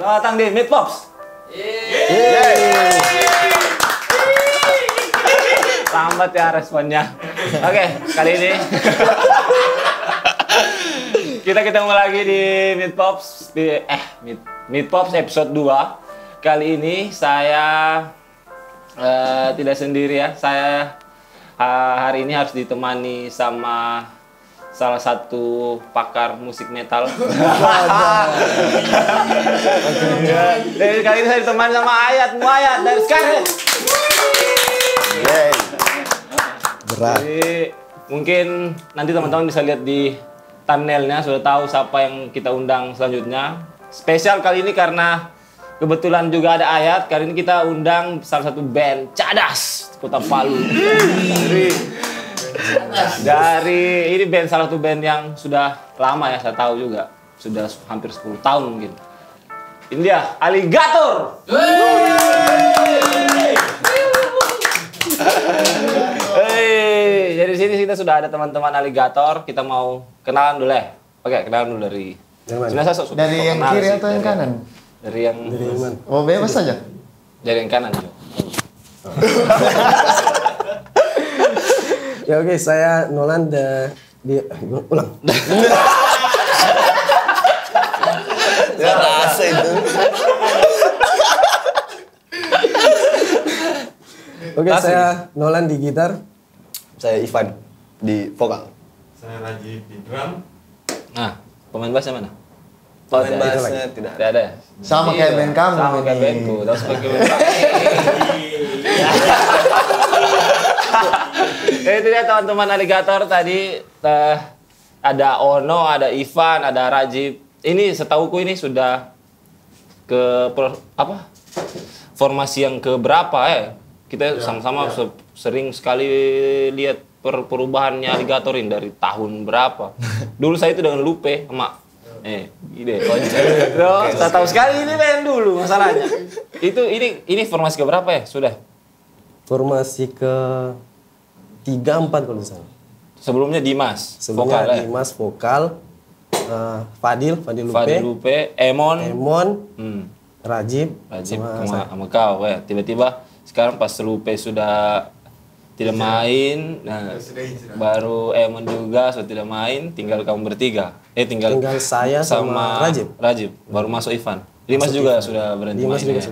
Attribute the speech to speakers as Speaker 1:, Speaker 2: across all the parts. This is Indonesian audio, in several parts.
Speaker 1: Selamat datang di Meet Pops. Lambat ya responnya. Oke, kali ini kita ketemu lagi di Meet Pops Meet Pops episode 2. Kali ini saya tidak sendiri ya. Saya hari ini harus ditemani sama salah satu pakar musik metal. Jadi kali ini saya ditemani sama Ayat Muayat dari Scarhead.
Speaker 2: Berat.
Speaker 1: Jadi mungkin nanti teman-teman bisa lihat di thumbnailnya sudah tahu siapa yang kita undang selanjutnya. Spesial kali ini karena kebetulan juga ada Ayat. Kali ini kita undang salah satu band Cadas Kota Palu. Dari ini band salah satu band yang sudah lama ya, saya tahu juga. Sudah hampir 10 tahun mungkin. Ini dia, Alligator. Hey, jadi di sini kita sudah ada teman-teman Alligator. Kita mau kenalan dulu ya. Oke, kenalan dulu dari sebenarnya saya suka
Speaker 2: dari yang kiri atau yang kanan?
Speaker 1: Dari yang
Speaker 2: mana? Oh, bebas saja.
Speaker 1: Dari yang kanan juga.
Speaker 2: Ya oke, saya Nolan ulang. Saya rasa itu. Oke, saya Nolan di gitar.
Speaker 3: Saya Ivan di vokal.
Speaker 4: Saya Rajib di drum.
Speaker 1: Nah, pemain bassnya mana?
Speaker 3: Pemain bassnya tidak
Speaker 1: ada ya?
Speaker 2: Sama kayak band kamu.
Speaker 1: Sama kayak bandku. Tahu sebagai band kamu. Itu dia teman-teman Alligator tadi. Ada Ono, ada Ivan, ada Rajib. Ini setauku ini sudah formasi yang keberapa ya? Kita sama-sama sering sekali lihat perubahannya Alligator ini dari tahun berapa. Dulu saya itu dengan Lupe sama ide konser. Saya tahu sekali ini band dulu masalahnya. Ini formasi keberapa ya? Sudah.
Speaker 2: Formasi ke 3-4 kalau misalnya.
Speaker 1: Sebelumnya Dimas,
Speaker 2: Sebelumnya
Speaker 1: vokal
Speaker 2: Dimas vokal, Fadil
Speaker 1: Lupe, Emon,
Speaker 2: Rajib
Speaker 1: sama kau ya. Tiba-tiba sekarang pas Lupe sudah tidak main, nah, baru Emon juga sudah tidak main, tinggal kamu bertiga. Tinggal
Speaker 2: saya sama
Speaker 1: Rajib, baru masuk Ivan. Dimas juga sudah berhenti main.
Speaker 2: Juga
Speaker 1: ya.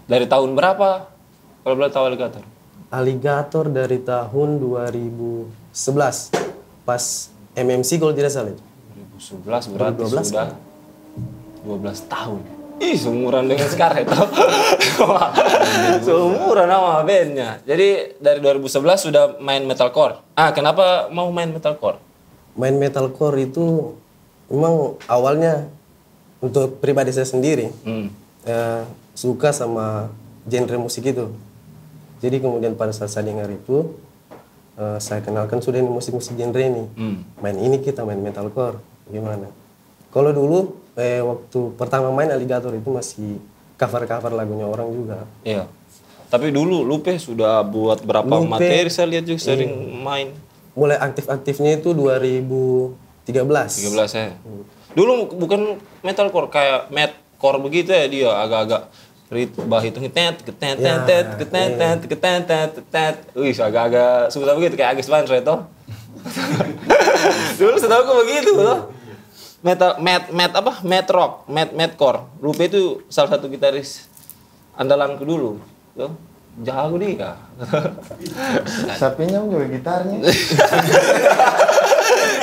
Speaker 1: Dari tahun berapa? Kalau boleh tahu Alligator?
Speaker 2: Alligator dari tahun 2011 pas MMC kalau tidak salah.
Speaker 1: 2011 berarti 2012, sudah 12 tahun. Ih, seumuran dengan Scarhead. Seumuran sama bandnya. Jadi dari 2011 sudah main metalcore. Kenapa mau main metalcore?
Speaker 2: Main metalcore itu memang awalnya untuk pribadi saya sendiri suka sama genre musik itu. Jadi kemudian pada saat saya dengar itu, saya kenalkan sudah ini musik-musik genre ini. Main metalcore, gimana? Kalau dulu, waktu pertama main Alligator itu masih cover-cover lagunya orang juga.
Speaker 1: Iya. Tapi dulu Lupe sudah buat berapa materi, saya lihat juga sering main.
Speaker 2: Mulai aktif-aktifnya itu 2013.
Speaker 1: 13 ya. Dulu bukan metalcore, kayak madcore begitu ya dia, agak-agak ritbah itu ketet. Wih, agak-agak susah begitu kayak Agus Van Reto. Dulu setahu aku begitu loh. Madcore. Lupe itu salah satu gitaris andalanku dulu. Tuh, jago dia.
Speaker 2: Sapinya juga gitarnya.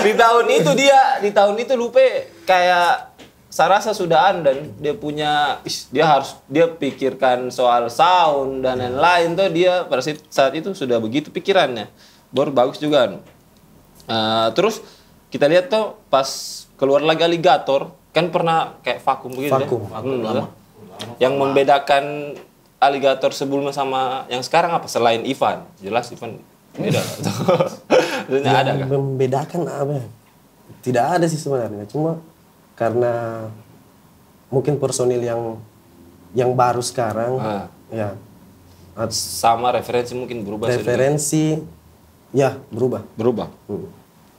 Speaker 1: Di tahun itu Lupe kayak saya rasa sudah dan dia punya dia pikirkan soal sound dan lain-lain tuh dia pada saat itu sudah begitu pikirannya. Baru bagus juga. Terus kita lihat tuh pas keluar lagi Alligator kan pernah kayak vakum begitu.
Speaker 2: Vakum
Speaker 1: lama. Yang membedakan Alligator sebelumnya sama yang sekarang apa selain Ivan? Jelas Ivan beda. Ada kan?
Speaker 2: Membedakan apa? Tidak ada sih sebenarnya, cuma karena mungkin personil yang baru sekarang ya
Speaker 1: sama referensi mungkin berubah.
Speaker 2: Referensi ya berubah.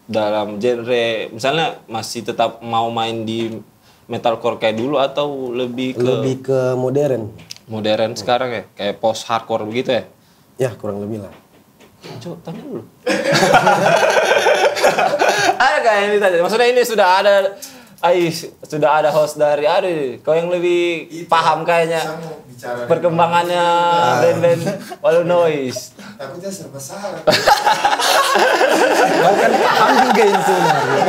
Speaker 1: Dalam genre misalnya masih tetap mau main di metalcore kayak dulu atau lebih ke
Speaker 2: modern.
Speaker 1: modern sekarang ya? Kayak post hardcore begitu ya?
Speaker 2: Ya, kurang lebih lah.
Speaker 1: Coba tanya dulu. Ada kayak ini tadi. Maksudnya ini sudah ada host dari kau yang lebih paham kayaknya perkembangannya band-band Walu Noise.
Speaker 4: Takutnya serba salah.
Speaker 2: Bahkan paham juga itu sebenarnya.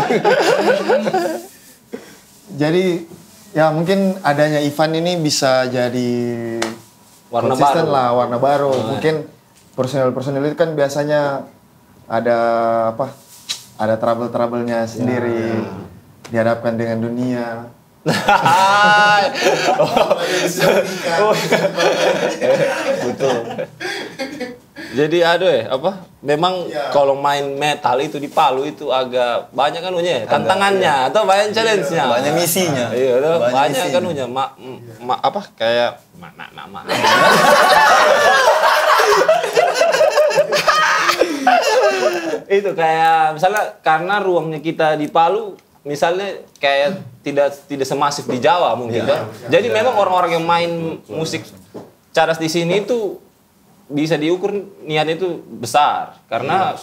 Speaker 5: Jadi ya mungkin adanya event ini bisa jadi
Speaker 1: Warna
Speaker 5: konsisten
Speaker 1: baru.
Speaker 5: lah, warna baru. Mungkin personil itu kan biasanya ada apa? Ada trouble-troublenya sendiri. Dihadapkan dengan dunia.
Speaker 1: Betul. Jadi memang kalau main metal itu di Palu itu agak banyak kan tantangannya atau banyak challenge-nya.
Speaker 3: Banyak misinya.
Speaker 1: Iya, banyak kan
Speaker 3: misinya.
Speaker 1: kayak itu kayak misalnya karena ruangnya kita di Palu misalnya kayak tidak semasif di Jawa mungkin kan. Jadi memang orang-orang yang main musik cadas di sini itu bisa diukur niatnya itu besar karena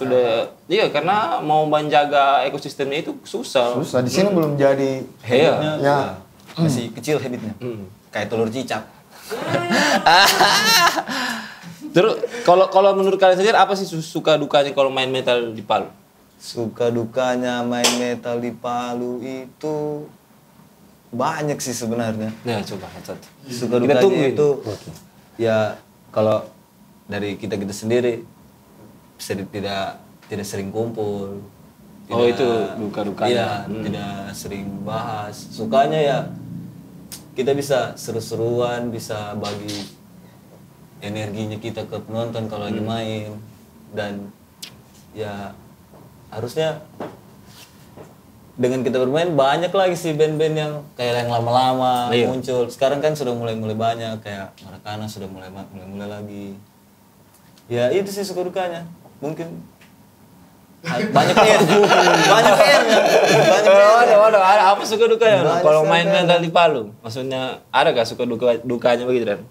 Speaker 1: karena mau menjaga ekosistemnya itu susah.
Speaker 5: Susah di sini belum jadi.
Speaker 1: Iya.
Speaker 5: Ya.
Speaker 3: Masih kecil habitnya. Kayak telur cicak.
Speaker 1: Terus kalau menurut kalian sendiri apa sih suka dukanya kalau main metal di Palu?
Speaker 3: Suka dukanya main metal di Palu itu banyak sih sebenarnya.
Speaker 1: Nah, coba satu.
Speaker 3: Suka
Speaker 1: Kita
Speaker 3: dukanya
Speaker 1: tungguin.
Speaker 3: itu ya kalau dari kita sendiri tidak sering kumpul.
Speaker 1: Oh, itu duka-dukanya.
Speaker 3: Iya, tidak sering bahas. Sukanya ya kita bisa seru-seruan, bisa bagi energinya kita ke penonton kalau lagi main, dan ya harusnya dengan kita bermain banyak lagi sih band-band yang kayak yang lama-lama muncul. Sekarang kan sudah mulai banyak, kayak Marakana sudah mulai lagi. Ya itu sih suka dukanya. Mungkin banyak PR-nya.
Speaker 1: Ada apa suka dukanya? Kalau main metal di Palu, maksudnya ada gak suka dukanya begitu Dan?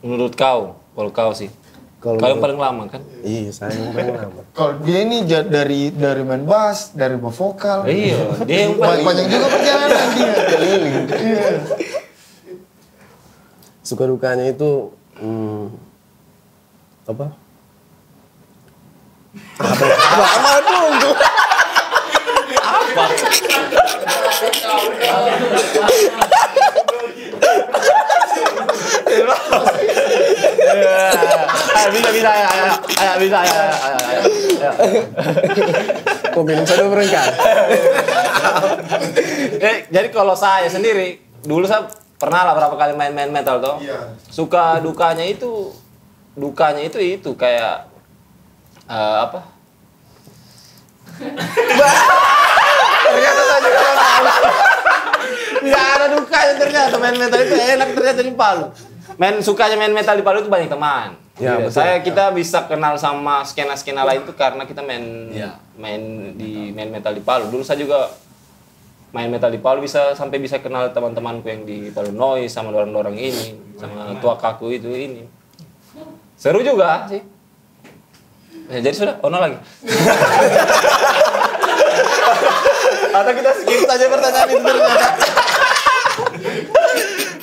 Speaker 1: Menurut kau, kalau kau sih, kau yang paling lama kan?
Speaker 2: Iya, saya yang paling lama.
Speaker 5: Kalau dia ini dari main bass, dari bass vokal.
Speaker 1: Iya, dia yang paling
Speaker 5: Banyak juga perjalanan dia. Iya.
Speaker 2: Suka dukanya itu apa?
Speaker 1: Bisa.
Speaker 2: Kok minum satu berengkan?
Speaker 1: Jadi kalau saya sendiri, dulu saya pernah lah berapa kali main metal toh.
Speaker 4: Iya.
Speaker 1: Suka dukanya itu kayak apa? Ternyata saja nggak ada dukanya ternyata main metal itu enak ternyata di Palu. Sukanya main metal di Palu itu banyak teman.
Speaker 2: Ya,
Speaker 1: Gitu.
Speaker 2: betul.
Speaker 1: Kita bisa kenal sama skena-skena lain itu karena kita main metal di Palu. Dulu saya juga main metal di Palu sampai bisa kenal teman-temanku yang di Palu Noise sama orang-orang ini, sama tua kaku itu ini. Seru juga sih. Ya, jadi sudah, ono lagi. Atau kita skip saja pertanyaan itu ternyata.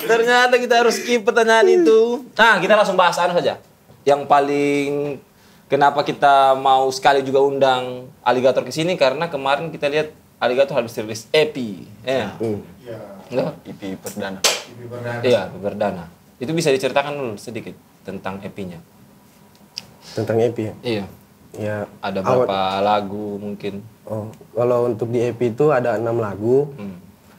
Speaker 1: Ternyata kita harus skip pertanyaan itu. Nah, kita langsung bahas saja. Yang paling kenapa kita mau sekali juga undang Aligator ke sini karena kemarin kita lihat Aligator habis rilis EP. Ya.
Speaker 4: Iya.
Speaker 1: Enggak?
Speaker 3: IP perdana.
Speaker 4: Ini perdana.
Speaker 1: Iya, perdana. Itu bisa diceritakan dulu sedikit tentang EP-nya.
Speaker 2: Tentang EP ya?
Speaker 1: Iya.
Speaker 2: Ya,
Speaker 1: Ada berapa lagu mungkin?
Speaker 2: Oh, kalau untuk di EP itu ada 6 lagu.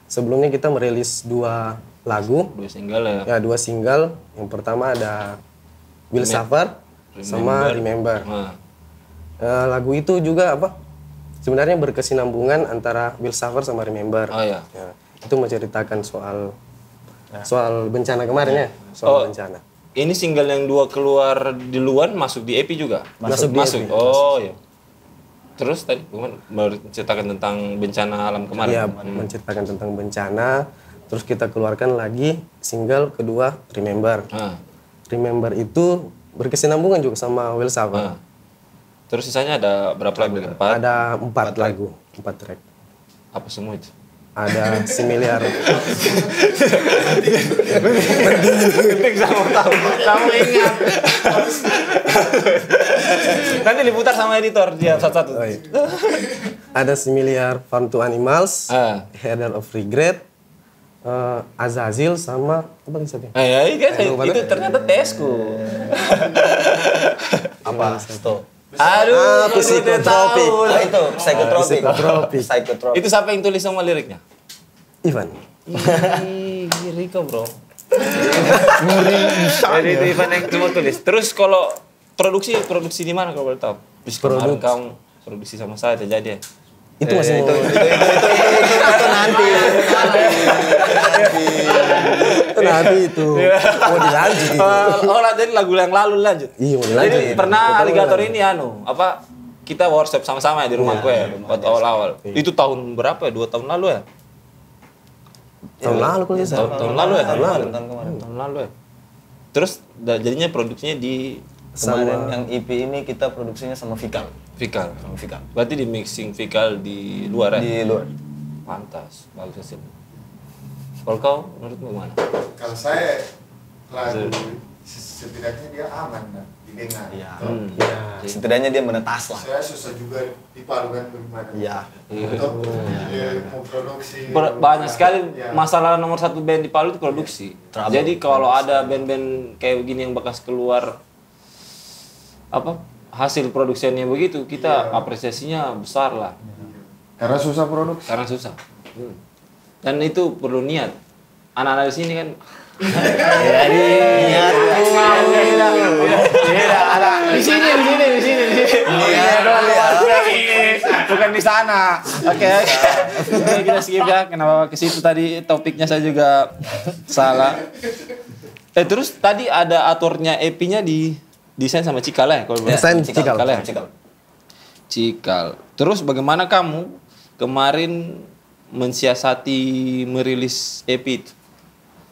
Speaker 2: Sebelumnya kita merilis 2 lagu.
Speaker 1: 2 single ya.
Speaker 2: Ya, 2 single. Yang pertama ada Will Suffer sama Remember.
Speaker 1: Nah.
Speaker 2: Lagu itu juga sebenarnya berkesinambungan antara Will Suffer sama Remember.
Speaker 1: Oh iya.
Speaker 2: Ya, itu menceritakan soal bencana kemarin ya, soal bencana.
Speaker 1: Ini single yang 2 keluar di luar masuk di EP juga?
Speaker 2: Masuk di EP.
Speaker 1: Oh iya. Terus tadi menceritakan tentang bencana alam kemarin.
Speaker 2: Iya, menceritakan tentang bencana. Terus kita keluarkan lagi single kedua, Remember. Remember itu berkesinambungan juga sama Well Sava.
Speaker 1: Terus sisanya ada berapa lagu? 4?
Speaker 2: Ada 4 lagu, 4 track.
Speaker 1: Apa semua itu?
Speaker 2: Ada Semiliar.
Speaker 1: Penting sama tahu, kamu ingat. Nanti diputar sama editor dia satu-satu.
Speaker 2: Oh, iya. Ada Semiliar Farm to Animals, Header of Regret, Azazil sama apa lagi satu?
Speaker 1: Itu ternyata tesku.
Speaker 3: Apa? Stop.
Speaker 1: Aduh,
Speaker 2: Psikotropik.
Speaker 3: Itu Psychotropic.
Speaker 1: Itu siapa yang tulis sama liriknya?
Speaker 2: Ivan.
Speaker 1: Riko bro. Jadi itu Ivan yang cuma tulis. Terus kalau produksi di mana kalau boleh tahu? Kemarin kamu produksi sama saya terjadi ya?
Speaker 2: Itu masih
Speaker 3: itu nanti.
Speaker 2: Itu mau dilanjut itu.
Speaker 1: Jadi lagu yang lalu lanjut.
Speaker 2: Iya, mau dilanjut.
Speaker 1: Jadi pernah Alligator ini kita workshop sama-sama ya di rumah gue ya, waktu awal-awal. Itu tahun berapa ya? 2 tahun lalu ya?
Speaker 2: Tahun lalu kalau tidak salah.
Speaker 1: Tahun lalu ya?
Speaker 3: Tahun
Speaker 1: lalu ya. Terus jadinya produksinya di
Speaker 3: kemarin yang EP ini kita produksinya sama Vikal.
Speaker 1: Berarti di mixing Vikal di luar ya?
Speaker 3: Di luar.
Speaker 1: Pantas, bagus hasil. Kalau kau menurutmu gimana?
Speaker 5: Kalau saya lagu setidaknya dia aman dan didengar.
Speaker 3: Iya. Setidaknya dia menetas lah.
Speaker 5: Saya susah juga dipadukan bagaimana.
Speaker 3: Iya.
Speaker 5: Untuk mau produksi.
Speaker 1: Banyak sekali masalah nomor 1 band di Palu itu produksi. Jadi kalau ada band-band kayak begini yang bekas keluar hasil produksinya begitu, kita apresiasinya besar lah.
Speaker 5: Karena susah produksi.
Speaker 1: Dan itu perlu niat. Anak-anak di sini kan di sini. Bukan di sana. Oke. Kita skip ya. Kenapa ke situ tadi topiknya saya juga salah. Terus tadi ada aturnya EP-nya di desain sama Cikal ya?
Speaker 2: Desain Cikal.
Speaker 1: Cikal. Terus bagaimana kamu kemarin mensiasati merilis EP itu?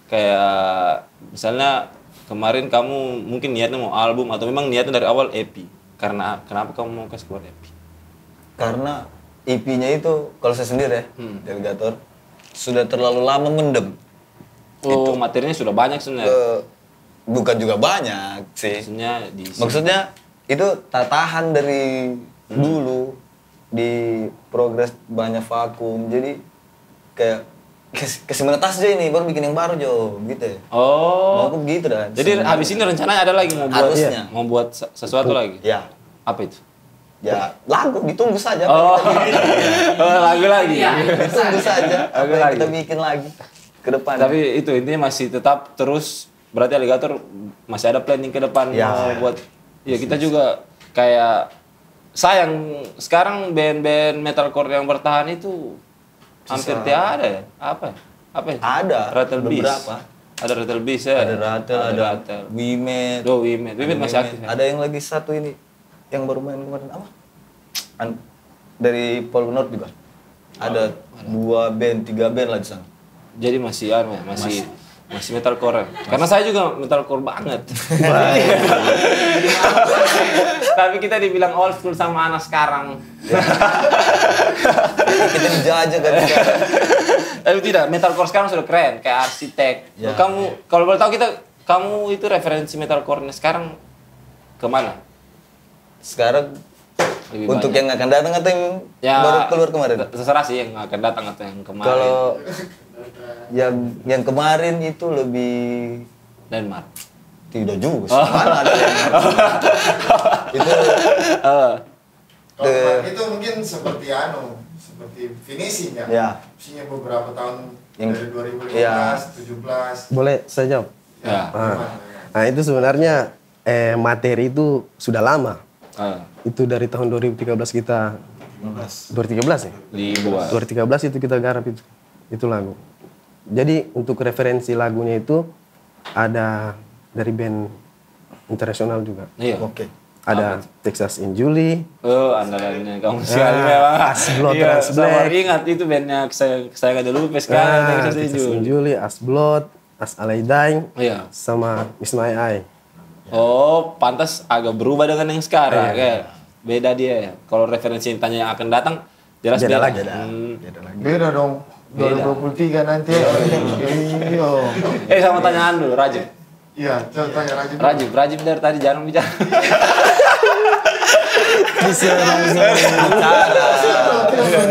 Speaker 1: Kayak misalnya kemarin kamu mungkin niatnya mau album atau memang niatnya dari awal EP? Kenapa kamu mau kasih keluar EP?
Speaker 3: Karena EP-nya itu kalau saya sendiri ya, Delegator sudah terlalu lama mendem.
Speaker 1: Oh, materinya sudah banyak sebenarnya.
Speaker 3: Bukan juga banyak sih. Maksudnya itu tatahan dari dulu di progres banyak vakum. Jadi kayak kasih menetas aja ini baru bikin yang baru Jo gitu ya.
Speaker 1: Oh.
Speaker 3: Mau begitu dah.
Speaker 1: Jadi habis ini rencananya ada lagi mau buat sesuatu lagi.
Speaker 3: Ya.
Speaker 1: Apa itu?
Speaker 3: Ya lagu ditunggu saja.
Speaker 1: Lagu lagi.
Speaker 3: Ditunggu saja. Kita bikin lagi ke depan.
Speaker 1: Tapi itu intinya masih tetap terus. Berarti Alligator masih ada planning ke depan mau buat. Ya kita juga kayak sayang sekarang band-band metalcore yang bertahan itu hampir tidak ada ya. Apa ya?
Speaker 3: Ada.
Speaker 1: Rattle Beast.
Speaker 3: Beberapa.
Speaker 1: Ada Rattle Beast ya.
Speaker 3: Ada Rattle. Wimed.
Speaker 1: Wimed masih aktif ya.
Speaker 3: Ada yang lagi satu ini yang baru main kemarin apa? Dari Pol North juga. Ada 2 band, 3 band lah di sana.
Speaker 1: Jadi masih metalcore. Karena saya juga metalcore banget. Tapi kita dibilang old school sama anak sekarang.
Speaker 3: Kita dijajah kan.
Speaker 1: Tapi tidak, metalcore sekarang sudah keren, kayak Arsitek. Ya. Kamu kalau boleh tahu kamu itu referensi metalcore-nya sekarang kemana?
Speaker 3: Sekarang lebih untuk banyak. Yang akan datang atau yang baru keluar kemarin?
Speaker 1: Terserah sih yang akan datang atau yang kemarin.
Speaker 3: Kalau yang kemarin itu lebih
Speaker 1: Denmark.
Speaker 3: Tidak juga. Mana ada itu.
Speaker 5: Itu mungkin seperti finishing ya.
Speaker 3: Ya.
Speaker 5: Maksudnya beberapa tahun
Speaker 3: yang,
Speaker 5: dari 2015,
Speaker 3: ya.
Speaker 5: 17.
Speaker 2: Boleh saya jawab?
Speaker 5: Ya.
Speaker 2: Nah itu sebenarnya materi itu sudah lama. Itu dari tahun 2013 kita 2013 ya? 2013 itu kita garap itu lagu. Jadi untuk referensi lagunya itu ada dari band internasional juga.
Speaker 1: Iya.
Speaker 3: Oke.
Speaker 2: Ada Texas Injuli.
Speaker 1: Oh, andalannya kamu sekali memang.
Speaker 2: Asblood,
Speaker 1: Iya,
Speaker 2: Transblack.
Speaker 1: sama ingat itu bandnya saya nggak dulu sekali Texas
Speaker 2: Texas
Speaker 1: Injuli.
Speaker 2: Injuli, Asblood, As Alaidine,
Speaker 1: Iya.
Speaker 2: sama Miss My Eye.
Speaker 1: Oh, pantas agak berubah dengan yang sekarang. Kayak beda dia ya. Kalau referensi yang tanya yang akan datang, jelas
Speaker 2: Beda
Speaker 1: beda.
Speaker 2: lagi.
Speaker 5: Beda dong. 2023 nanti. Iya.
Speaker 1: Sama tanyaan dulu, Rajib.
Speaker 5: Iya, coba tanya Rajib.
Speaker 1: Rajib dari tadi jarang bicara.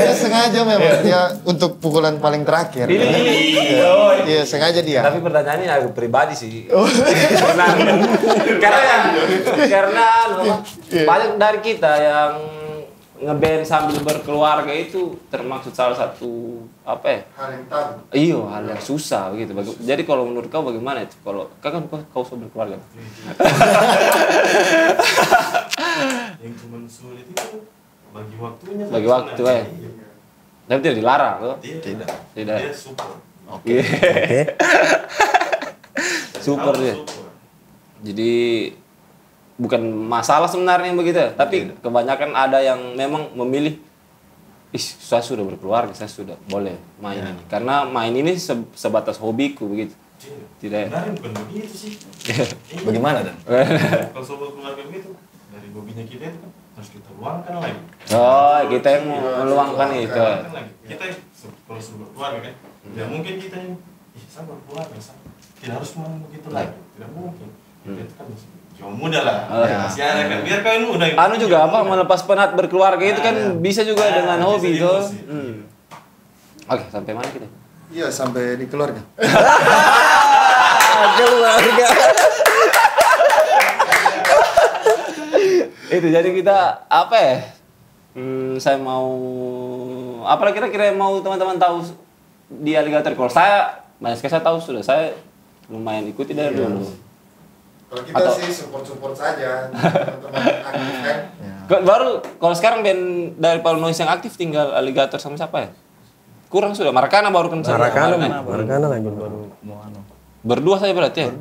Speaker 5: Dia sengaja memang dia untuk pukulan paling terakhir. Iya, sengaja dia.
Speaker 1: Tapi pertanyaannya agak pribadi sih. karena banyak dari kita yang ngeband sambil berkeluarga itu termasuk salah satu apa ya?
Speaker 5: Hal yang tabu.
Speaker 1: Iya, hal yang susah gitu. Jadi kalau menurut kau bagaimana itu? Kalau kau sudah berkeluarga.
Speaker 4: Yang cuma sulit itu bagi waktunya.
Speaker 1: Bagi waktu ya. Tapi tidak dilarang loh.
Speaker 4: Tidak.
Speaker 1: Tidak.
Speaker 4: Dia support.
Speaker 1: Oke. Super dia.
Speaker 4: Support.
Speaker 1: Jadi bukan masalah sebenarnya begitu, tapi kebanyakan ada yang memang memilih, saya sudah berkeluarga, saya sudah boleh main ini. Karena main ini sebatas hobiku begitu. Tidak.
Speaker 4: Sebenarnya bukan begitu sih.
Speaker 3: Bagaimana Dan?
Speaker 4: Kalau sobat keluarga begitu, dari hobinya kita itu kan harus kita luangkan lagi.
Speaker 1: Oh, kita yang meluangkan itu.
Speaker 4: Luangkan lagi. Kita kalau sobat keluarga kan, tidak mungkin kita yang, saya berkeluarga, tidak harus cuma begitu lagi. Tidak mungkin. Kita kan masih muda lah. Masih ada kan, biar kalian muda.
Speaker 1: Anu juga apa, melepas penat berkeluarga itu kan bisa juga dengan hobi itu. Oke, sampai mana kita?
Speaker 5: Iya, sampai di keluarga.
Speaker 2: Keluarga.
Speaker 1: Itu jadi kita apa ya? Saya mau apa kira-kira yang mau teman-teman tahu di Alligator? Kalau saya banyak sekali saya tahu sudah, saya lumayan ikuti dari dulu.
Speaker 5: Kalau kita sih support saja, teman-teman aktif kan.
Speaker 1: Baru kalau sekarang band dari Paul Noise yang aktif tinggal Alligator sama siapa ya? Kurang sudah. Marakana baru kan.
Speaker 2: Marakana lagi baru.
Speaker 1: Berdua saya berarti ya?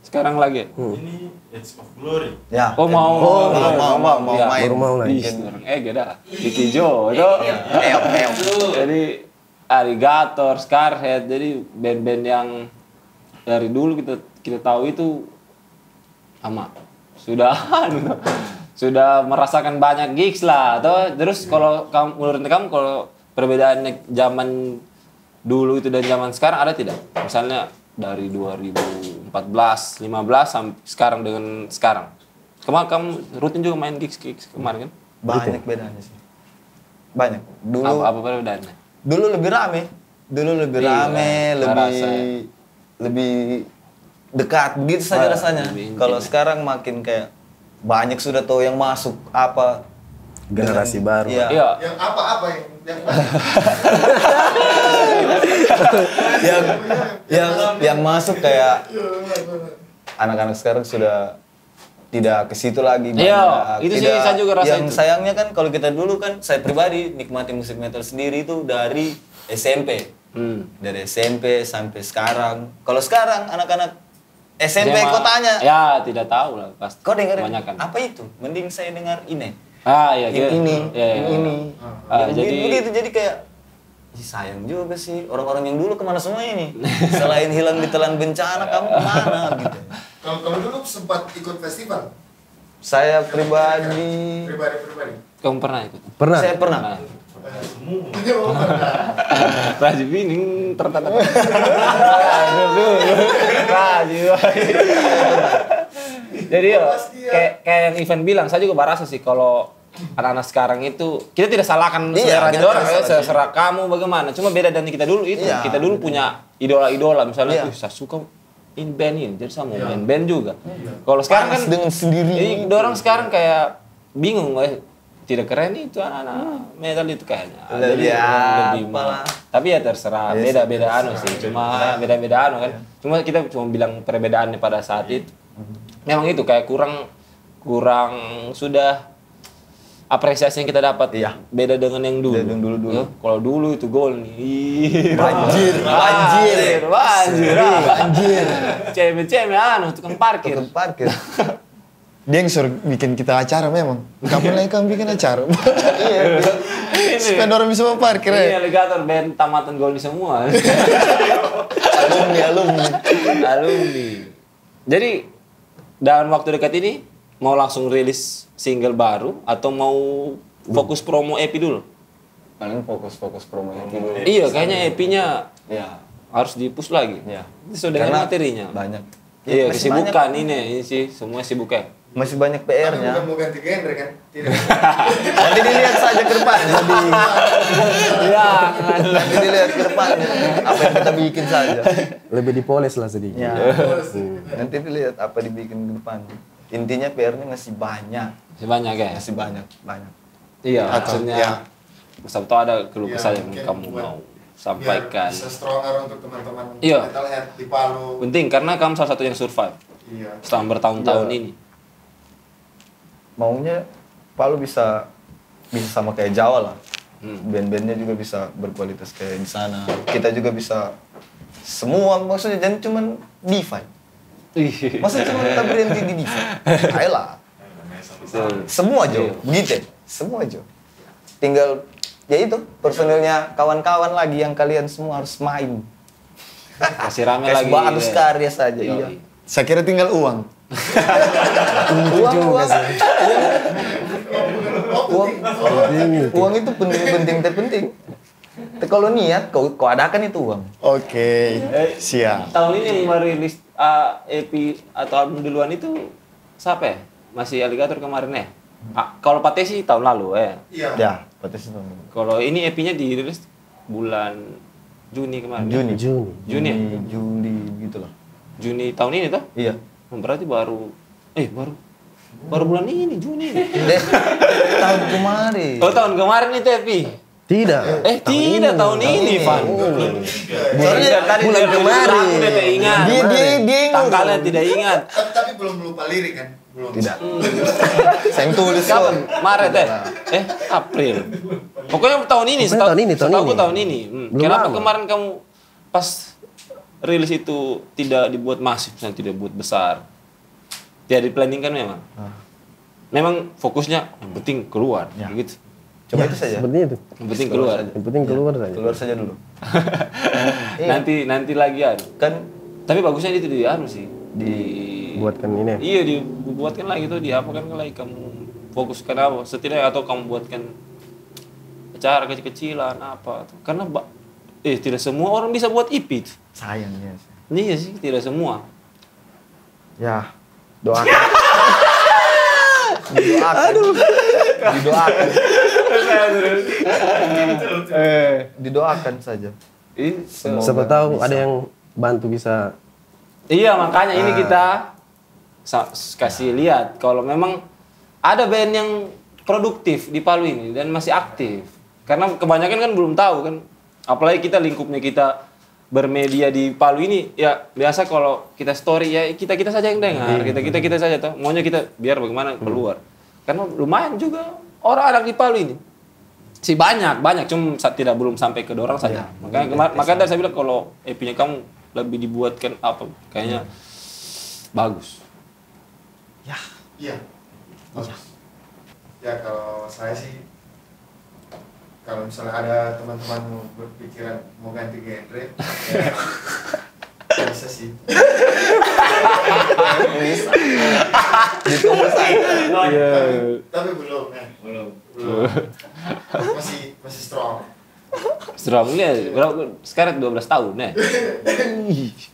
Speaker 1: Sekarang lagi.
Speaker 4: Ini Edge of Glory.
Speaker 3: Ya.
Speaker 1: Oh mau
Speaker 3: Mau main.
Speaker 2: Baru mau lagi.
Speaker 1: Geda. Diki Jo itu. Jadi Alligator, Scarhead, jadi band-band yang dari dulu kita tahu itu sama sudah merasakan banyak gigs lah. Terus kalau menurut kamu kalau perbedaannya zaman dulu itu dan zaman sekarang ada tidak? Misalnya dari 2014, 15 sampai sekarang dengan sekarang. Kemarin kamu rutin juga main gigs kemarin kan?
Speaker 3: Banyak bedanya sih. Banyak. Dulu
Speaker 1: Apa perbedaannya?
Speaker 3: Dulu lebih rame. Lebih dekat begitu saja rasanya. Kalau sekarang makin kayak banyak sudah tuh yang masuk apa
Speaker 2: Generasi baru.
Speaker 1: Iya.
Speaker 5: Yang apa
Speaker 3: yang masuk kayak anak-anak sekarang sudah tidak ke situ lagi.
Speaker 1: Iya, itu sih saya juga rasa
Speaker 3: yang
Speaker 1: itu.
Speaker 3: sayangnya kan kalau kita dulu kan saya pribadi nikmati musik metal sendiri itu dari SMP. Dari SMP sampai sekarang. Kalau sekarang anak-anak SMP kok tanya.
Speaker 1: Ya, tidak tahu lah pasti.
Speaker 3: Kau dengerin
Speaker 1: Kebanyakan.
Speaker 3: apa itu? Mending saya dengar ini.
Speaker 1: Iya,
Speaker 3: Yang ini, yang ini.
Speaker 1: Jadi
Speaker 3: Begitu jadi kayak ih, sayang juga sih orang-orang yang dulu kemana semua ini? Selain hilang ditelan bencana, kamu kemana gitu?
Speaker 5: Kalau dulu sempat ikut festival
Speaker 3: Saya pribadi,
Speaker 1: kamu pernah ikut?
Speaker 2: Pernah?
Speaker 3: saya pernah.
Speaker 1: Rajib ini tertata. Rajib. Jadi ya, kayak yang Ivan bilang, saya juga berasa sih kalau anak-anak sekarang itu kita tidak salahkan selera
Speaker 3: kita
Speaker 1: orang
Speaker 3: tidak
Speaker 1: ya,
Speaker 3: salah.
Speaker 1: selera kamu bagaimana. Cuma beda dari kita dulu itu.
Speaker 3: Iya.
Speaker 1: Kita dulu punya idola-idola misalnya,
Speaker 3: Iya.
Speaker 1: saya suka in band ini, jadi saya mau main band juga. Kalau sekarang kan
Speaker 3: Dengan sendiri.
Speaker 1: orang sekarang kayak bingung, tidak keren itu anak-anak metal itu kayaknya. Jadi lebih tapi ya terserah, beda-beda anu sih. Cuma beda-beda anu kan. Cuma kita cuma bilang perbedaannya pada saat itu. Memang itu kayak kurang sudah apresiasi yang kita dapat.
Speaker 3: Iya.
Speaker 1: Beda dengan yang dulu.
Speaker 3: Beda dengan dulu-dulu.
Speaker 1: Ya, kalau dulu itu gol nih.
Speaker 3: Banjir.
Speaker 1: Ceme-ceme anu tukang parkir.
Speaker 3: Tukang parkir.
Speaker 5: Dia yang suruh bikin kita acara memang. Kapan lagi kamu bikin acara? Iya. Supaya orang bisa mau parkir
Speaker 1: Ini
Speaker 5: ya.
Speaker 1: Alligator band tamatan Goldi semua. Alumni. Jadi dalam waktu dekat ini mau langsung rilis single baru atau mau fokus promo EP dulu?
Speaker 3: Paling fokus promo yang dulu.
Speaker 1: Iya, kayaknya EP-nya
Speaker 3: Ya.
Speaker 1: harus di-push lagi.
Speaker 3: Ya.
Speaker 1: Sesuai dengan
Speaker 3: Karena
Speaker 1: materinya.
Speaker 3: Banyak.
Speaker 1: Iya,
Speaker 3: Masih
Speaker 1: kesibukan ini sih, semua sibuk ya.
Speaker 3: Masih banyak PR-nya.
Speaker 5: Bukan mau ganti genre kan? Tidak.
Speaker 3: Nanti dilihat saja ke depannya.
Speaker 1: Iya.
Speaker 3: Nanti dilihat ke depannya. Apa yang kita bikin saja.
Speaker 2: Lebih dipoles lah sedikit.
Speaker 3: Ya. Nanti dilihat apa dibikin ke depan. Intinya PR-nya masih banyak.
Speaker 1: Masih banyak ya?
Speaker 3: Masih banyak.
Speaker 1: Iya,
Speaker 5: Atau,
Speaker 1: maksudnya
Speaker 5: ya.
Speaker 1: siapa tahu ada keluh
Speaker 5: Ya,
Speaker 1: kesah yang
Speaker 5: mungkin
Speaker 1: kamu
Speaker 5: buat-
Speaker 1: mau sampaikan.
Speaker 5: Biar bisa stronger untuk teman-teman
Speaker 1: Iya.
Speaker 5: metalhead di Palu.
Speaker 1: Penting karena kamu salah satu yang survive
Speaker 5: Iya.
Speaker 1: selama bertahun-tahun
Speaker 3: Iya.
Speaker 1: ini.
Speaker 3: Maunya Palu bisa sama kayak Jawa lah.
Speaker 1: Hmm.
Speaker 3: Band-bandnya juga bisa berkualitas kayak di sana. Kita juga bisa semua, maksudnya jangan cuma DeFi. Masa cuma kita berhenti di DeFi? Ayolah. Semua Jo, begitu. Semua Jo. Tinggal ya itu personilnya kawan-kawan lagi yang kalian semua harus main.
Speaker 1: Kasih rame
Speaker 3: Kayak
Speaker 1: lagi.
Speaker 3: bagus
Speaker 1: ya.
Speaker 3: karya saja.
Speaker 1: Yoi.
Speaker 3: Iya.
Speaker 5: Saya kira tinggal uang.
Speaker 3: Uang itu penting terpenting. Kalau niat, kau adakan itu uang.
Speaker 5: Oke. Siap.
Speaker 1: Tahun ini yang merilis EP atau album duluan itu siapa ya? Masih Alligator kemarin ya? Kalau Patesi tahun lalu ya.
Speaker 5: Iya.
Speaker 3: Ya, potensi itu.
Speaker 1: Kalau ini EP-nya dirilis bulan Juni kemarin.
Speaker 3: Juni.
Speaker 2: Juni.
Speaker 1: Juni ya?
Speaker 3: Juli gitu lah.
Speaker 1: Juni tahun ini toh?
Speaker 3: Iya.
Speaker 1: Berarti baru bulan ini Juni.
Speaker 3: Deh, tahun kemarin.
Speaker 1: Oh tahun kemarin itu EP.
Speaker 2: Tidak.
Speaker 1: Tidak tahun ini, Van. Soalnya tadi
Speaker 2: bulan
Speaker 1: dia bilang,
Speaker 2: kemarin.
Speaker 1: aku tidak ingat.
Speaker 3: Dia
Speaker 1: Tanggalnya tidak ingat.
Speaker 5: Tapi belum lupa lirik kan? Belum.
Speaker 3: Tidak. Saya yang tulis
Speaker 1: Kapan?
Speaker 3: kok.
Speaker 1: Maret ya? April. Pokoknya tahun ini.
Speaker 2: Pokoknya tahun ini, tahun
Speaker 1: setahu
Speaker 2: ini.
Speaker 1: tahun ini.
Speaker 2: Belum
Speaker 1: Kenapa
Speaker 2: lama.
Speaker 1: kemarin kamu pas rilis itu tidak dibuat masif, misalnya tidak dibuat besar? Tidak di-planning kan memang? Memang fokusnya yang penting keluar,
Speaker 3: Ya.
Speaker 1: gitu.
Speaker 3: Coba itu saja.
Speaker 2: Seperti itu.
Speaker 1: Yang penting keluar.
Speaker 2: Yang penting keluar saja.
Speaker 3: Keluar saja dulu.
Speaker 1: nanti lagi
Speaker 3: Kan
Speaker 1: tapi bagusnya itu di anu sih.
Speaker 2: Buatkan ini.
Speaker 1: Iya, dibuatkan lagi tuh, diapakan lagi kamu fokuskan apa? Setidaknya atau kamu buatkan acara kecil-kecilan apa tuh. Karena tidak semua orang bisa buat EP tuh.
Speaker 3: sayangnya.
Speaker 1: Iya sih, tidak semua.
Speaker 3: Ya, doakan. Didoakan. Didoakan saja.
Speaker 2: Siapa tahu ada yang bantu bisa.
Speaker 1: Iya, makanya ini kita kasih lihat kalau memang ada band yang produktif di Palu ini dan masih aktif. Karena kebanyakan kan belum tahu kan. Apalagi kita lingkupnya kita bermedia di Palu ini ya biasa kalau kita story ya kita saja yang dengar, kita saja toh. Maunya kita biar bagaimana keluar. Karena lumayan juga orang-orang di Palu ini. Si banyak cuma belum sampai ke dorang saja. Makanya tadi saya bilang kalau EP-nya kamu lebih dibuatkan apa kayaknya bagus.
Speaker 5: Iya. Ya kalau saya sih, kalau misalnya ada teman-teman berpikiran mau ganti genre, ya bisa sih. Tapi belum ya. Belum. Masih strong.
Speaker 1: Strong ini berapa sekarang 12 tahun ya.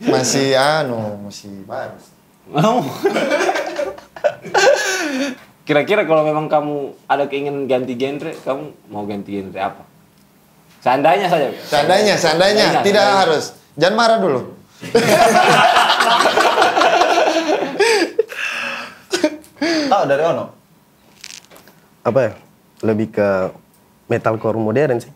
Speaker 5: Masih masih baru.
Speaker 1: Mau. Kira-kira kalau memang kamu ada keinginan ganti genre, kamu mau ganti genre apa? Seandainya saja.
Speaker 5: Seandainya tidak harus. Jangan marah dulu.
Speaker 3: Tahu dari Ono?
Speaker 2: Apa ya? Lebih ke metalcore modern sih.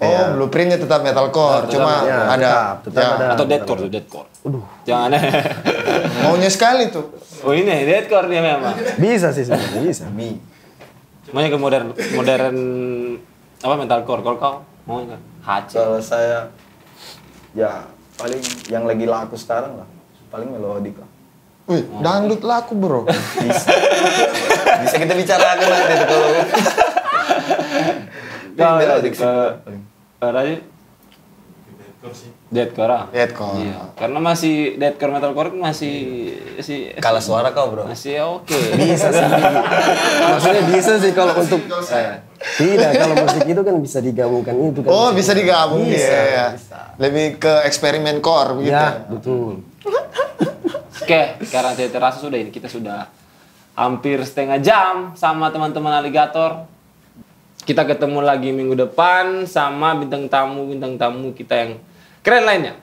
Speaker 5: Blueprintnya tetap metalcore, cuma
Speaker 2: ya,
Speaker 5: ada
Speaker 2: tetap ada.
Speaker 1: Atau deathcore tuh, deathcore. Jangan.
Speaker 5: maunya sekali tuh.
Speaker 1: Oh ini deathcore dia memang.
Speaker 2: Bisa sih sebenarnya, bisa.
Speaker 1: Maunya ke modern apa metalcore. Kalau kau mau kan HC.
Speaker 3: Kalau saya ya paling yang lagi laku sekarang lah. Paling melodika.
Speaker 5: Wih, dangdut laku bro.
Speaker 3: Bisa kita bicarakan nanti itu kalau
Speaker 1: Kalau Radit
Speaker 4: Deadcore sih.
Speaker 1: deathcore.
Speaker 5: Deadcore.
Speaker 1: Iya, karena masih deathcore metalcore masih
Speaker 3: kalah suara kau bro.
Speaker 1: masih oke.
Speaker 2: Bisa sih. Maksudnya bisa sih kalau untuk tidak, kalau musik itu kan bisa digabungkan itu kan.
Speaker 5: Oh, bisa digabung
Speaker 2: Bisa,
Speaker 5: ya. Lebih ke eksperimen core begitu.
Speaker 2: Ya, betul.
Speaker 1: Oke, sekarang tidak terasa sudah ini kita sudah hampir setengah jam sama teman-teman Aligator. Kita ketemu lagi minggu depan sama bintang tamu kita yang keren lainnya.